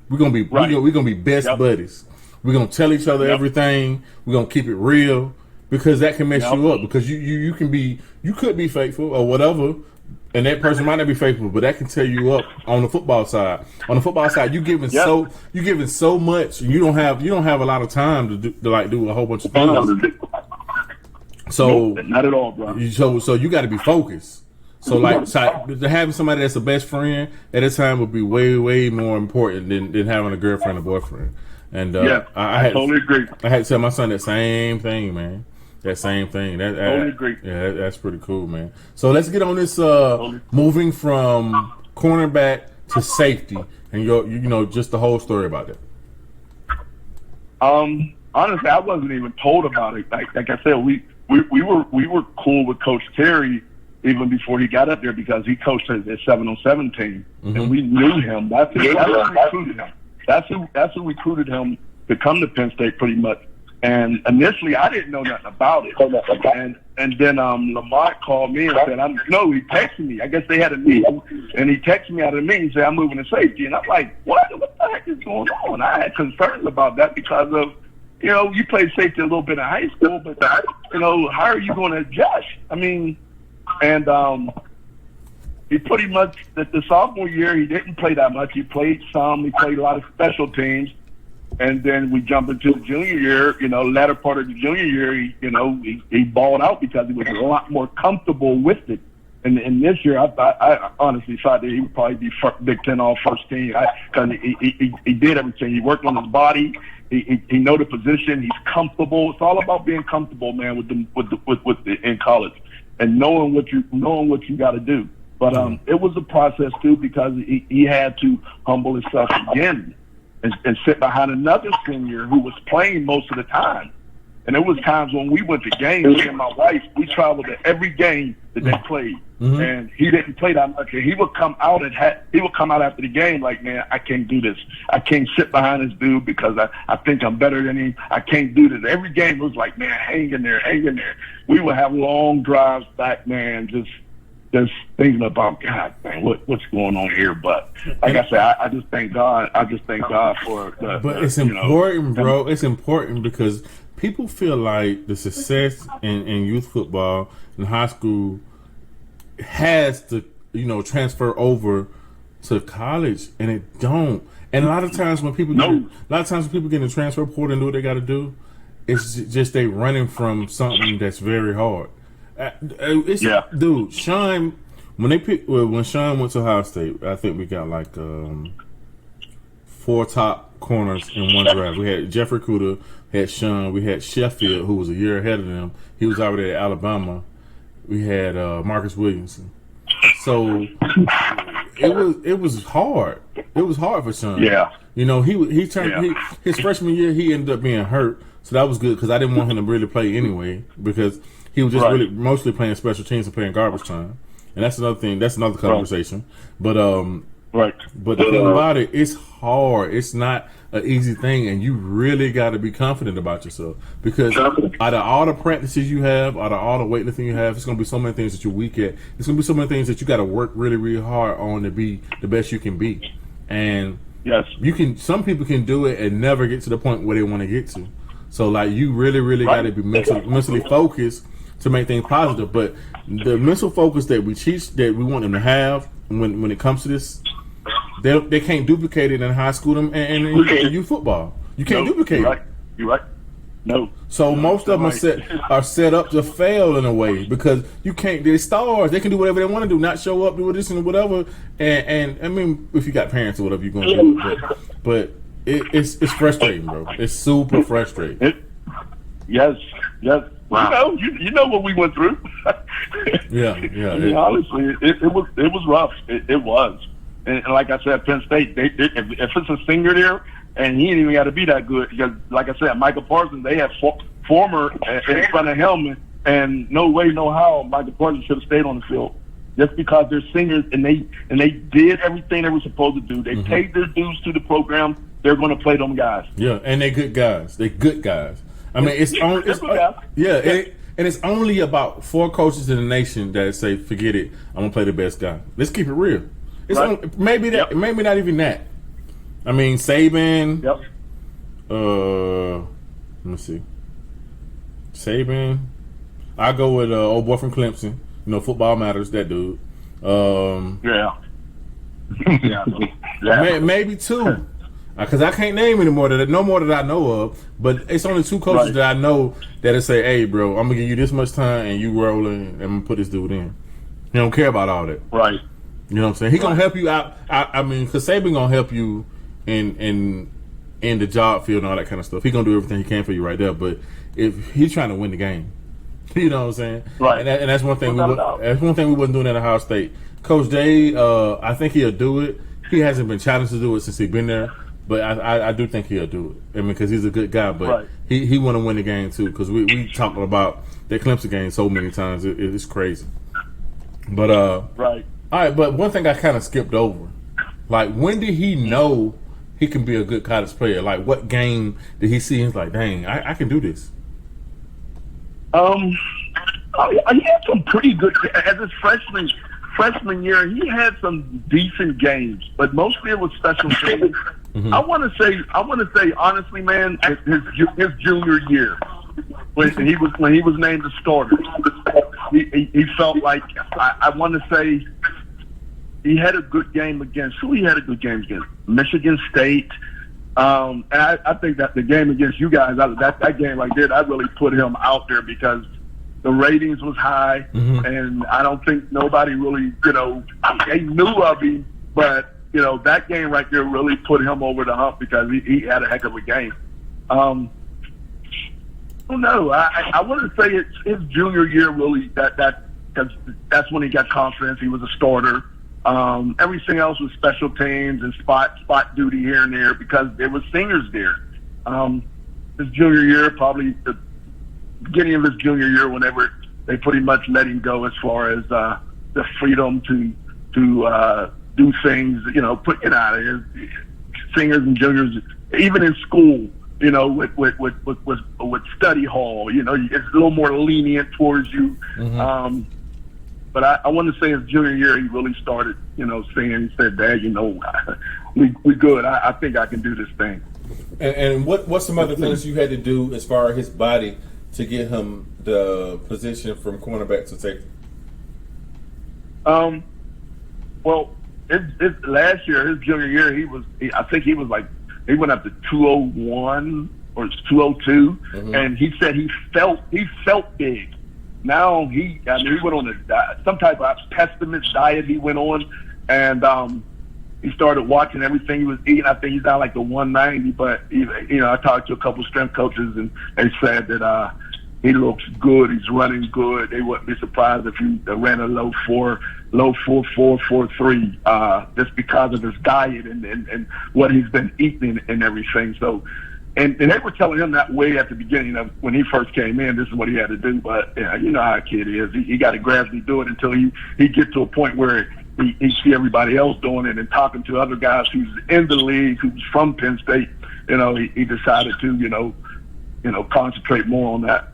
We're gonna be we're gonna be best buddies. We're gonna tell each other everything. We're gonna keep it real, because that can mess you up, because you could be faithful or whatever, and that person might not be faithful, but that can tear you up on the football side. On the football side, you're giving so much, and you don't have a lot of time to do a whole bunch of things. So not at all, bro. So you got to be focused. So having somebody that's a best friend at a time would be way, way more important than having a girlfriend or boyfriend. And I totally agree. I had to tell my son that same thing, man. That same thing. Totally agree. Yeah, that's pretty cool, man. So let's get on this moving from cornerback to safety, and you know, just the whole story about that. Honestly, I wasn't even told about it. Like I said, we were cool with Coach Terry even before he got up there, because he coached at 707 team, and we knew him. That's who recruited him. That's who recruited him to come to Penn State, pretty much. And initially, I didn't know nothing about it. And then Lamont called me and said, he texted me. I guess they had a meeting, and he texted me out of the meeting and said, I'm moving to safety. And I'm like, what the heck is going on? I had concerns about that because of, you know, you played safety a little bit in high school, but, you know, how are you going to adjust? I mean, and he pretty much, the sophomore year, he didn't play that much. He played some. He played a lot of special teams. And then we jump into the junior year, you know, latter part of the junior year, he balled out because he was a lot more comfortable with it. And this year, I honestly thought that he would probably be Big Ten all first team because he did everything. He worked on his body. He know the position. He's comfortable. It's all about being comfortable, man, in college and knowing what you got to do. But it was a process too because he had to humble himself again and sit behind another senior who was playing most of the time. And there was times when we went to games, me and my wife, we traveled to every game that they played. Mm-hmm. And he didn't play that much. And he would come out after the game like, man, I can't do this. I can't sit behind this dude because I think I'm better than him. I can't do this. Every game was like, man, hang in there. We would have long drives back, man, just thinking about, God, man, what's going on here? But like I said, I just thank God. For the. But it's important, bro. It's important because people feel like the success in youth football in high school has to, transfer over to college, and it don't. And a lot of times when people get in the transfer portal and do what they got to do, it's just they running from something that's very hard. Dude, Sean, when Sean went to Ohio State, I think we got like 4 top corners in one draft. We had Jeffrey Cuda, had Sean, we had Sheffield, who was a year ahead of them. He was already at Alabama. We had Marcus Williamson. So it was hard. It was hard for Sean. Yeah. He turned his freshman year. He ended up being hurt, so that was good because I didn't want him to really play anyway because he was just really mostly playing special teams and playing garbage time, and that's another thing. That's another conversation. But But the thing about it, it's hard. It's not an easy thing, and you really got to be confident about yourself because out of all the practices you have, out of all the weightlifting you have, it's going to be so many things that you're weak at. It's going to be so many things that you got to work really, really hard on to be the best you can be. And yes, some people can do it and never get to the point where they want to get to. So, like, you really, really got to be mentally focused to make things positive. But the mental focus that we teach, that we want them to have when it comes to this, they can't duplicate it in high school and in youth football. You can't duplicate it. You're right. No. So most of them are set up to fail in a way because you can't. They're stars. They can do whatever they want to do, not show up, do this and whatever. And I mean, if you got parents or whatever, you're gonna do it. But it's frustrating, bro. It's super frustrating. Yes. Wow. You know what we went through. Yeah. I mean, honestly, it was rough. It was. And like I said, Penn State, if it's a senior there, and he ain't even got to be that good, because like I said, Michael Parsons, they had former in front of him, and no way, no how, Michael Parsons should have stayed on the field. Just because they're seniors and they did everything they were supposed to do. They paid their dues to the program. They're going to play them guys. Yeah, and they're good guys. I mean, and it's only about 4 coaches in the nation that say, forget it, I'm going to play the best guy. Let's keep it real. It's maybe not even that. I mean, Saban. Yep. Let me see. Saban. I go with old boy from Clemson. Football matters. That dude. Yeah. Maybe 2. Because I can't name no more that I know of. But it's only 2 coaches that I know that say, "Hey, bro, I'm gonna give you this much time, and you rolling, and I'm gonna put this dude in." He don't care about all that. Right. You know what I'm saying? He gonna help you out. I mean, because Saban gonna help you in the job field and all that kind of stuff. He gonna do everything he can for you right there. But if he's trying to win the game, you know what I'm saying? Right. And that's one thing. That's one thing we wasn't doing at Ohio State. Coach Day, I think he'll do it. He hasn't been challenged to do it since he's been there, but I do think he'll do it. I mean, because he's a good guy, but he want to win the game too. Because we talking about that Clemson game so many times, it's crazy. But right. All right, but one thing I kind of skipped over, like, when did he know he can be a good college player? Like, what game did he see? He's like, dang, I can do this. He had some pretty good as his freshman year. He had some decent games, but mostly it was special teams. I want to say honestly, man, his junior year when he was named the starter, he felt like I want to say. He had a good game against Michigan State. And I think that the game against you guys, that game like that, I really put him out there because The ratings was high, and I don't think nobody really, they knew of him, but, that game right there really put him over the hump because he had a heck of a game. I don't know. I want to say it's his junior year really because that's when he got confidence. He was a starter. Everything else was special teams and spot duty here and there because there were singers there. His junior year, probably the beginning of his junior year, whenever they pretty much let him go as far as the freedom to do things, singers and juniors, even in school, with study hall, it's a little more lenient towards you. But I want to say his junior year, he really started, saying, he said, Dad, we good. I think I can do this thing. And what's some other things you had to do as far as his body to get him the position from cornerback to safety? Well, his last year, his junior year, I think he went up to 201 or 202, and he said he felt big. Now he went on some type of pessimist diet he went on, and he started watching everything he was eating. I think he's down like the 190, but I talked to a couple of strength coaches, and they said that he looks good. He's running good. They wouldn't be surprised if he ran a low 4.3, just because of his diet and what he's been eating and everything. So, and they were telling him that way at the beginning of when he first came in, this is what he had to do. But yeah, you know how a kid is. He got to gradually do it until he gets to a point where he see everybody else doing it and talking to other guys who's in the league, who's from Penn State. He decided to, concentrate more on that.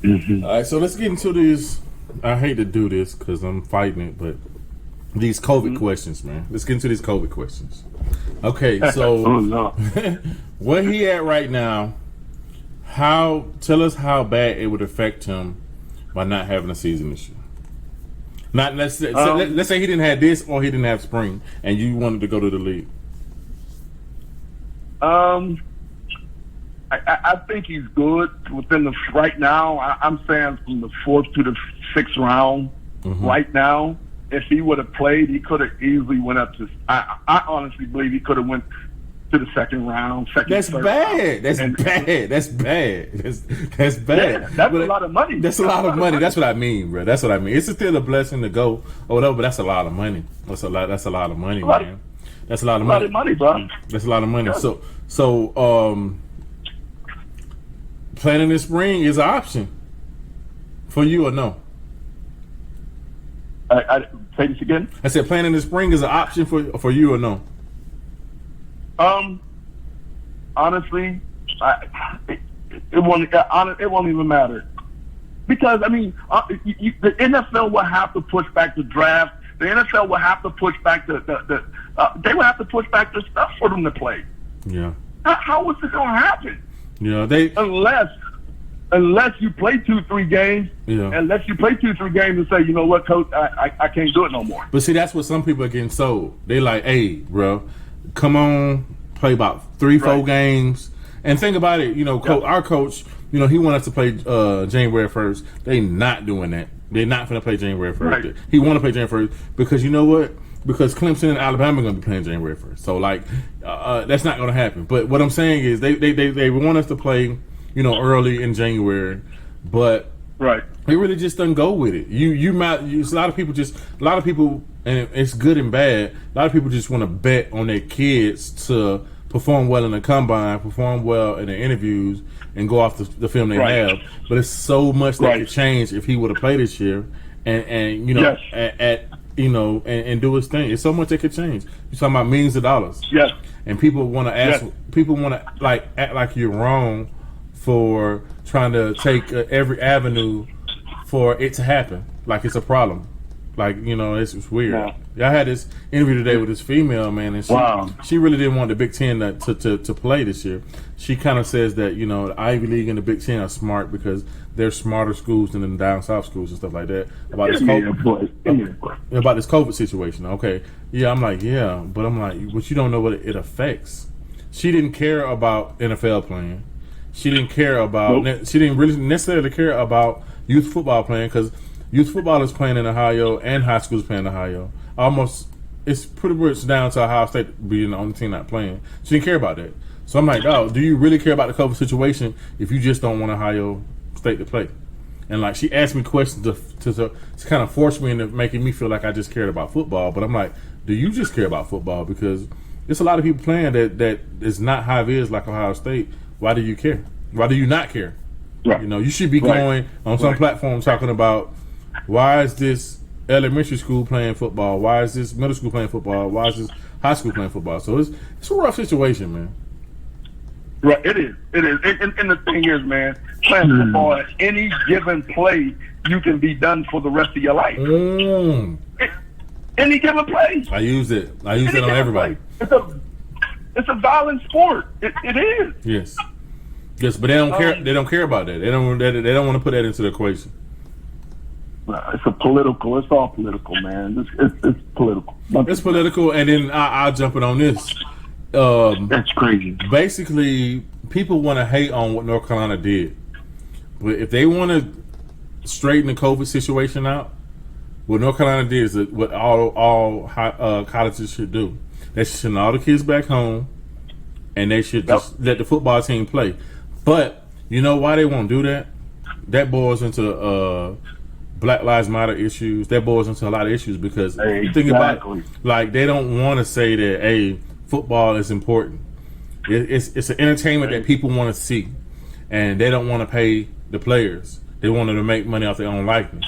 All right, so let's get into these. I hate to do this because I'm fighting it, but these COVID questions, man. Let's get into these COVID questions. Okay, so Oh, no. where he at right now? Tell us how bad it would affect him by not having a season this year. Not let's say he didn't have this or he didn't have spring, and you wanted to go to the league. I think he's good within right now. I'm saying from the 4th to the 6th round. Right now, if he would have played, he could have easily went up to. I honestly believe he could have went to the 2nd round. That's bad. That's bad. That's bad. That's bad. Yeah, that's a lot of money. That's a lot of money. That's what I mean, bro. That's what I mean. It's still a blessing to go or whatever, but that's a lot of money. That's a lot of money, man. That's a lot of money. A lot of money, bro. That's a lot of money. So playing in the spring is an option for you or no? I say this again. I said playing in the spring is an option for you or no? Honestly, it won't even matter because the NFL will have to push back the draft. The NFL will have to push back they will have to push back the stuff for them to play. Yeah. How is it going to happen? Yeah, unless you play 2-3 games, unless you play 2-3 games and say, you know what, coach, I can't do it no more. But see, that's what some people are getting sold. They like, hey, bro, come on, play about 3-4 games, and think about it. Our coach, he wanted us to play January 1st. They not doing that. They're not going to play January 1st. Right. He want to play January 1st because you know what? Because Clemson and Alabama are going to be playing January 1st. So, that's not going to happen. But what I'm saying is they want us to play, early in January, but they really just doesn't go with it. A lot of people, and it's good and bad. A lot of people just want to bet on their kids to perform well in the combine, perform well in the interviews, and go off the film they have. But it's so much that could change if he would have played this year, and and do his thing. It's so much that could change. You're talking about millions of dollars. Yes. And people want to ask. Yes. People want to act like you're wrong for trying to take every avenue for it to happen. Like it's a problem. It's weird. Yeah. I had this interview today with this female, man, and she really didn't want the Big Ten to play this year. She kind of says that, the Ivy League and the Big Ten are smart because they're smarter schools than the down south schools and stuff like that. About this COVID situation. Okay. Yeah, I'm like, yeah, but I'm like, but you don't know what it affects. She didn't care about NFL playing. She didn't care about. She didn't really necessarily care about youth football playing, because youth football is playing in Ohio and high school is playing in Ohio. Almost, it's pretty much down to Ohio State being the only team not playing. She didn't care about that. So I'm like, oh, do you really care about the COVID situation if you just don't want Ohio State to play? And like, she asked me questions to kind of force me into making me feel like I just cared about football. But I'm like, do you just care about football? Because there's a lot of people playing that is not high vis like Ohio State. Why do you care? Why do you not care? Right. You know, you should be going on some platform talking about, why is this elementary school playing football? Why is this middle school playing football? Why is this high school playing football? So it's a rough situation, man. Right, it is. And the thing is, man, playing football at any given play, you can be done for the rest of your life. Any given play. I use it on everybody. It's a violent sport. It is. Yes, but they don't care. They don't care about that. They don't want to put that into the equation. It's all political, man. It's political. It's political, and then I'll jump in on this. That's crazy. Basically, people want to hate on what North Carolina did, but if they want to straighten the COVID situation out, what North Carolina did is what all colleges should do. They should send all the kids back home, and they should just let the football team play. But you know why they won't do that? That boils into Black Lives Matter issues. That boils into a lot of issues because you think about it, like, they don't want to say that, hey, football is important. It's an entertainment that people want to see, and they don't want to pay the players. They want them to make money off their own likeness.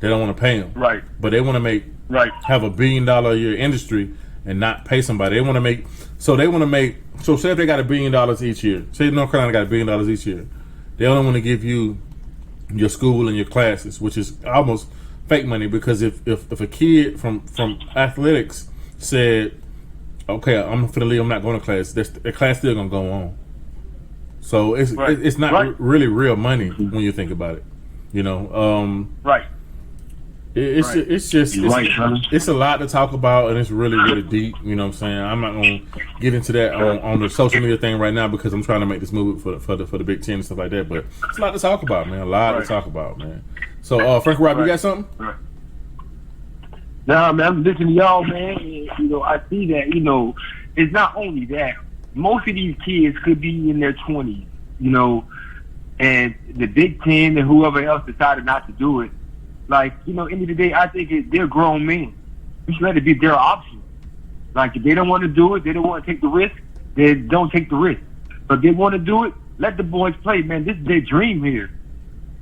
They don't want to pay them. Right. But they want to have $1 billion a year industry and not pay somebody. They want to make. So say if they got $1 billion each year. Say North Carolina got $1 billion each year. They only want to give you your school and your classes, which is almost fake money, because if a kid from athletics said, okay, I'm finna leave, I'm not going to class, the class still gonna go on. So it's not really real money when you think about it. You know, it's a lot to talk about, and it's really, really deep. You know what I'm saying? I'm not gonna get into that on the social media thing right now, because I'm trying to make this move for the Big Ten and stuff like that. But it's a lot to talk about, man. A lot to talk about, man. So, Frank Rob, you got something? Nah, man, I'm listening to y'all, man. You know, I see that. You know, it's not only that. Most of these kids could be in their 20s, you know, and the Big Ten and whoever else decided not to do it. Like, you know, end of the day, I think they're grown men. We should let it be their option. Like, if they don't want to do it, they don't want to take the risk, they don't take the risk. But if they want to do it, let the boys play, man. This is their dream here.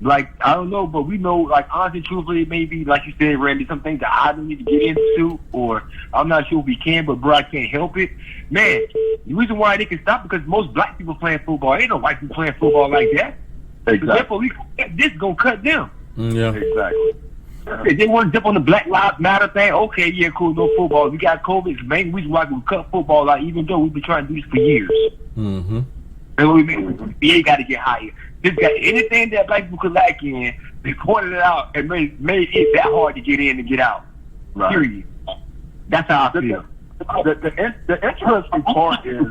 Like, I don't know, but we know, like, honestly, truthfully, maybe, like you said, Randy, some things that I don't need to get into, or I'm not sure if we can, but, bro, I can't help it. Man, the reason why they can stop, because most black people playing football. Ain't no white people playing football like that. Exactly. Therefore, this going to cut them. Yeah. Exactly. If they want to dip on the Black Lives Matter thing, okay, yeah, cool, no football. We got COVID. It's the main reason why we cut football out, even though we've been trying to do this for years. Mm-hmm. And what we mean, the NBA got to get higher. This guy, anything that black people could lack in, they pointed it out and made it that hard to get in and get out. Right. Period. That's how I feel. The interesting part is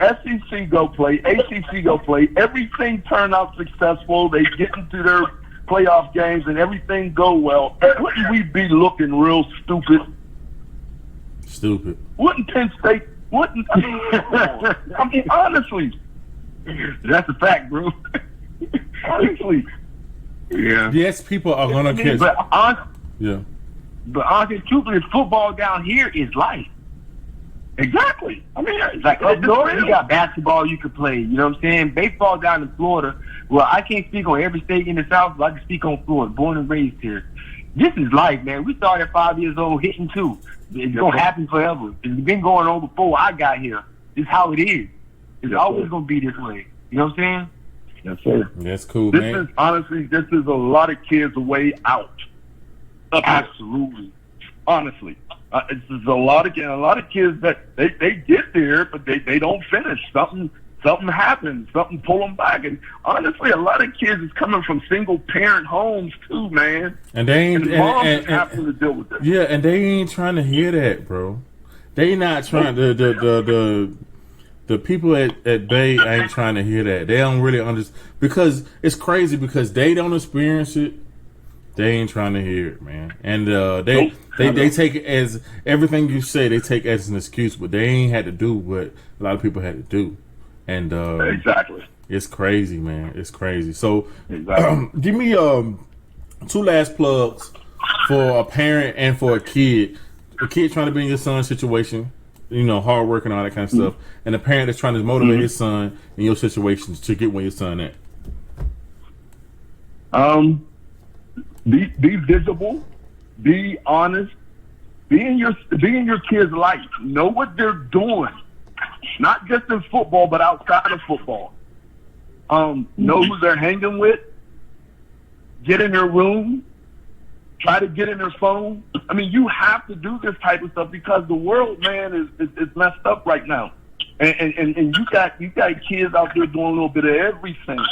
SEC go play, ACC go play. Everything turned out successful. They get into their playoff games and everything go well. Wouldn't we be looking real stupid? Stupid. Wouldn't Penn State? I mean, honestly. That's a fact, bro. Honestly. Yeah. Yes, people are gonna catch. But honestly, truthfully, football down here is life. Exactly. I mean, it's like up north, you got basketball you could play. You know what I'm saying? Baseball down in Florida. Well, I can't speak on every state in the South, but I can speak on Florida. Born and raised here. This is life, man. We started at 5 years old, hitting 2. It's gonna happen forever. It's been going on before I got here. This is how it is. It's always going to be this way. You know what I'm saying? Yes, sir. That's cool, this man. This is a lot of kids' way out. Absolutely. Honestly. This is a lot of kids that they get there, but they don't finish. Something happens. Something pull them back. And honestly, a lot of kids is coming from single-parent homes, too, man. And they ain't and having to deal with that. Yeah, and they ain't trying to hear that, bro. They not trying the people at Bay ain't trying to hear that. They don't really understand because it's crazy because they don't experience it. They ain't trying to hear it, man. And they take it as everything you say. They take it as an excuse, but they ain't had to do what a lot of people had to do. And exactly, it's crazy, man. It's crazy. So, exactly. give me 2 last plugs for a parent and for a kid. A kid trying to be in your son's situation, you know, hard work and all that kind of stuff, and a parent that's trying to motivate his son in your situations to get where your son at. Be visible, be honest, be in your kids' life. Know what they're doing, not just in football, but outside of football. Know who they're hanging with. Get in their room. Try to get in their phone. I mean, you have to do this type of stuff because the world, man, is messed up right now. And you got kids out there doing a little bit of everything.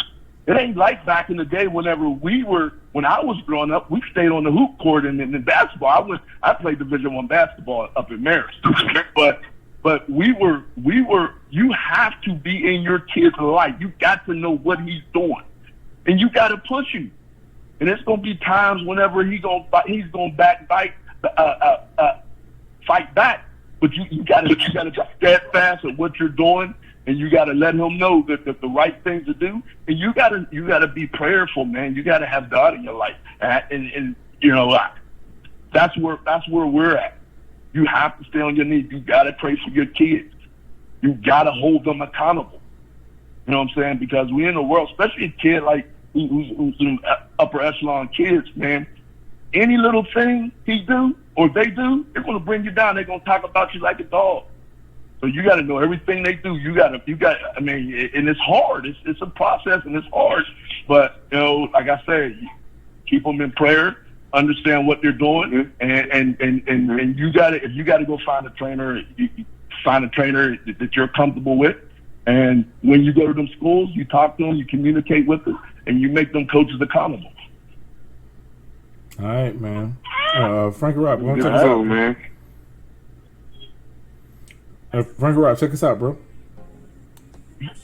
It ain't like back in the day when I was growing up, we stayed on the hoop court and in basketball. I played Division I basketball up in Marist. But you have to be in your kid's life. You got to know what he's doing. And you got to push him. And it's gonna be times whenever he's gonna fight back. But you gotta be steadfast at what you're doing, and you gotta let him know that the right thing to do. And you gotta be prayerful, man. You gotta have God in your life, and you know that's where we're at. You have to stay on your knees. You gotta pray for your kids. You gotta hold them accountable. You know what I'm saying? Because we in the world, especially a kid like. Who's upper echelon kids, man. Any little thing he do or they do, they're gonna bring you down. They're gonna talk about you like a dog. So you got to know everything they do. You got. I mean, and it's hard. It's a process and it's hard. But you know, like I said, keep them in prayer. Understand what they're doing, and you got to. If you got to go find a trainer, find a trainer that you're comfortable with. And when you go to them schools, you talk to them, you communicate with them, and you make them coaches accountable. All right, man. Frankie Rock, check us out, man. Frankie Rock, check us out, bro.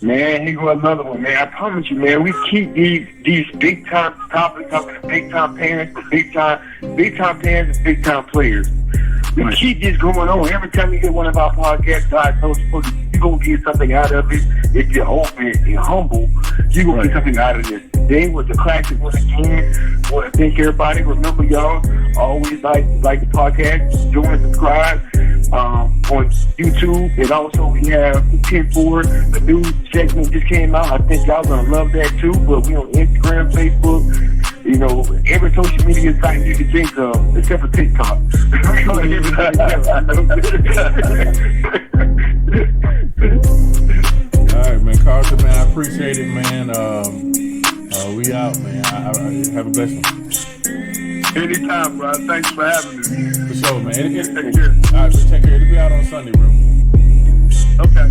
Man, here go another one, man. I promise you, man. We keep these big time topics up to big time parents, big time parents, and big time players. We keep this going on. Every time you get one of our podcasts, God knows you're going to get something out of it. If you're open and humble, you're going to get something out of this. Today was the classic once again. I want to thank everybody. Remember, y'all, always like the podcast. Join and subscribe on YouTube. And also, we have the 10-4. The new segment just came out. I think y'all going to love that, too. But we on Instagram, Facebook, you know, every social media site you can think of, except for TikTok. All right, man. Carlton, man, I appreciate it, man. We out, man. I have a blessing. Anytime, bro. Thanks for having me. For sure, man. Take care. All right, man, take care. It'll be out on Sunday, bro. Okay.